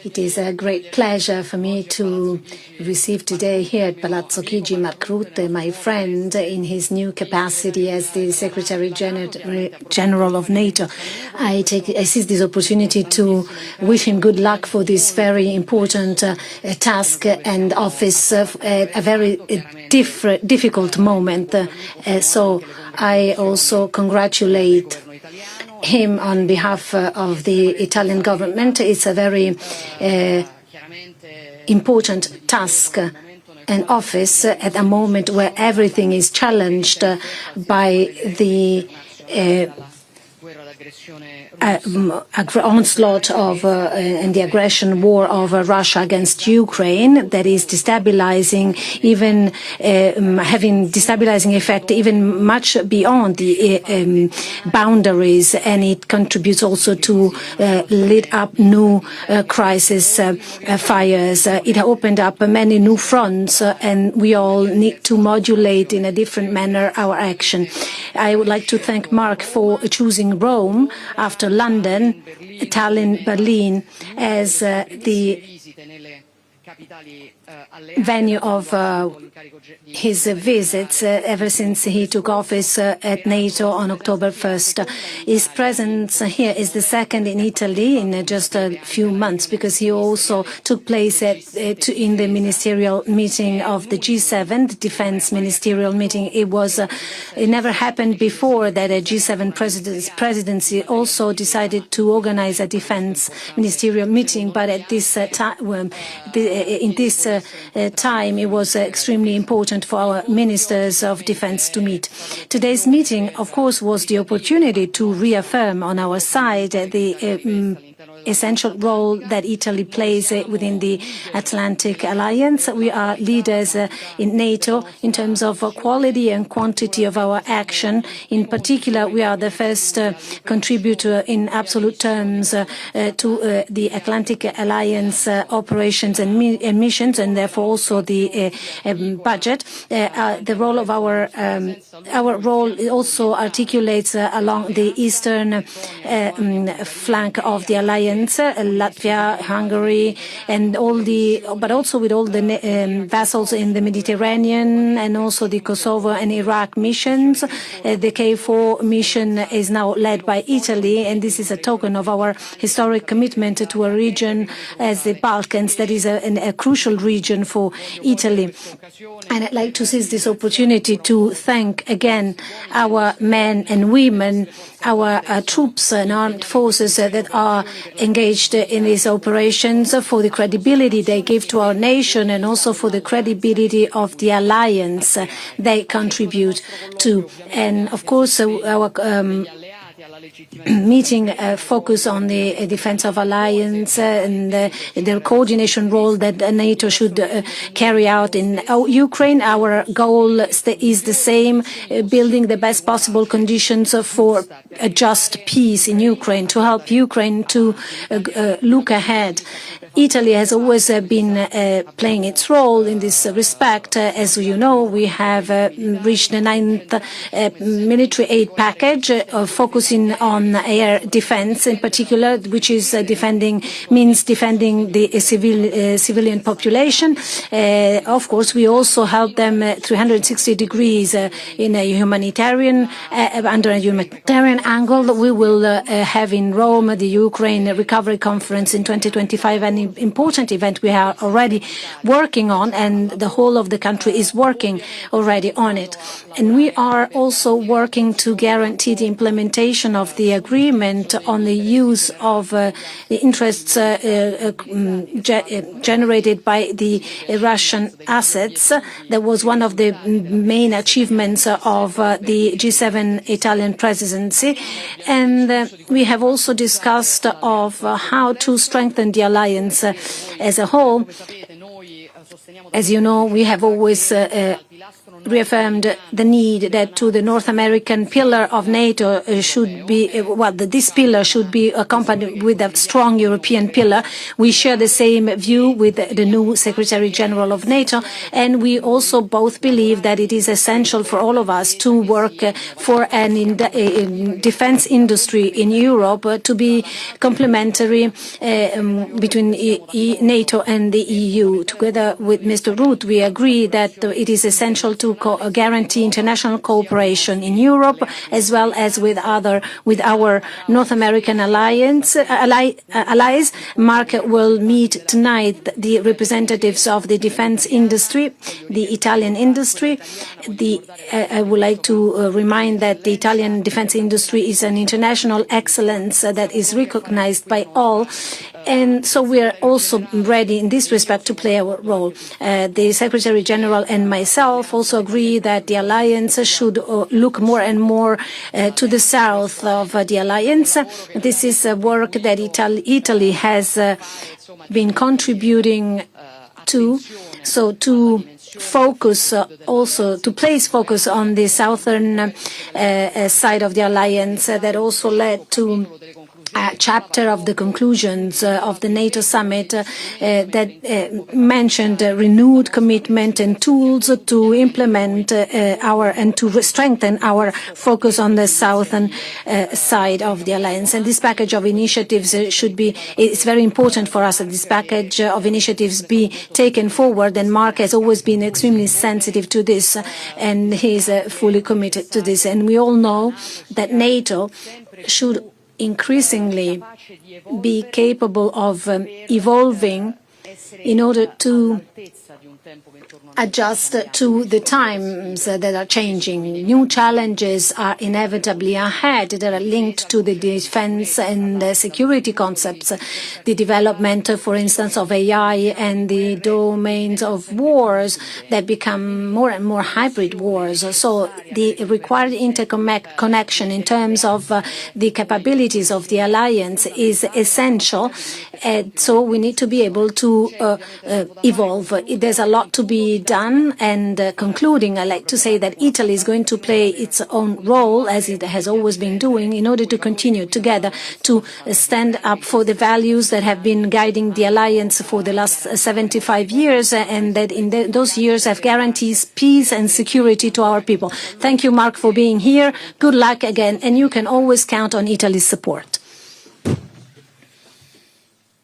It is a great pleasure for me to receive today here at Palazzo Chigi Mark Rutte, my friend, in his new capacity as the Secretary General of NATO. I seize this opportunity to wish him good luck for this very important task and office at a very difficult moment. So I also congratulate him on behalf of the Italian government. It's a very important task and office at a moment where everything is challenged by the onslaught of and the aggression war of Russia against Ukraine that is destabilizing, even having destabilizing effect even much beyond the boundaries, and it contributes also to lit up new crisis fires. It opened up many new fronts, and we all need to modulate in a different manner our action. I would like to thank Mark for choosing Rome after London, Tallinn, Berlin as the venue of his visits ever since he took office at NATO on October 1st. His presence here is the second in Italy in just a few months, because he also took place in the ministerial meeting of the G7, the defense ministerial meeting. It never happened before that a G7 presidency also decided to organize a defense ministerial meeting, but at this time, time it was extremely important for our ministers of defense to meet. Today's meeting, of course, was the opportunity to reaffirm on our side the essential role that Italy plays within the Atlantic Alliance. We are leaders in NATO in terms of quality and quantity of our action. In particular, we are the first contributor in absolute terms to the Atlantic Alliance operations and missions, and therefore also the budget. The role of our role also articulates along the eastern flank of the alliance. Latvia, Hungary, and but also with all the vessels in the Mediterranean, and also the Kosovo and Iraq missions. The KFOR mission is now led by Italy, and this is a token of our historic commitment to a region as the Balkans that is a crucial region for Italy. And I'd like to seize this opportunity to thank again our men and women, our troops and armed forces that are engaged in these operations, for the credibility they give to our nation, and also for the credibility of the alliance they contribute to. And of course, our meeting focus on the defense of alliance and the coordination role that NATO should carry out in Ukraine. Our goal is the same, building the best possible conditions for a just peace in Ukraine, to help Ukraine to look ahead. Italy has always been playing its role in this respect. As you know, we have reached the 9th military aid package, focusing on air defense in particular, which is defending the civilian population. Of course, we also help them 360 degrees in a humanitarian, under a humanitarian angle. We will have in Rome the Ukraine Recovery Conference in 2025, an important event we are already working on, and the whole of the country is working already on it. And we are also working to guarantee the implementation of the agreement on the use of the interests generated by the Russian assets. That was one of the main achievements of the G7 Italian presidency. And we have also discussed of how to strengthen the alliance as a whole. As you know, we have always reaffirmed the need that to the North American pillar of NATO should be, this pillar should be accompanied with a strong European pillar. We share the same view with the new Secretary General of NATO, and we also both believe that it is essential for all of us to work for a defense industry in Europe to be complementary between NATO and the EU. Together with Mr. Rutte, we agree that it is essential to guarantee international cooperation in Europe, as well as with our North American allies. Mark will meet tonight the representatives of the defense industry, the Italian industry. I would like to remind that the Italian defense industry is an international excellence that is recognized by all. And so we are also ready in this respect to play our role. The Secretary General and myself also agree that the alliance should look more and more to the south of the alliance. This is work that Italy has been contributing to. So to focus also, to place focus on the southern side of the alliance that also led to a chapter of the conclusions of the NATO summit that mentioned renewed commitment and tools to implement and to strengthen our focus on the southern side of the alliance. And this package of initiatives it's very important for us that this package of initiatives be taken forward, and Mark has always been extremely sensitive to this, and he's fully committed to this. And we all know that NATO should increasingly be capable of evolving in order to adjust to the times that are changing. New challenges are inevitably ahead that are linked to the defense and security concepts, the development, for instance, of AI and the domains of wars that become more and more hybrid wars. So the required interconnection in terms of the capabilities of the alliance is essential. So we need to be able to evolve. There's a lot to be done, and concluding, I'd like to say that Italy is going to play its own role, as it has always been doing, in order to continue together to stand up for the values that have been guiding the alliance for the last 75 years, and that in those years have guarantees peace and security to our people. Thank you, Mark, for being here. Good luck again, and you can always count on Italy's support.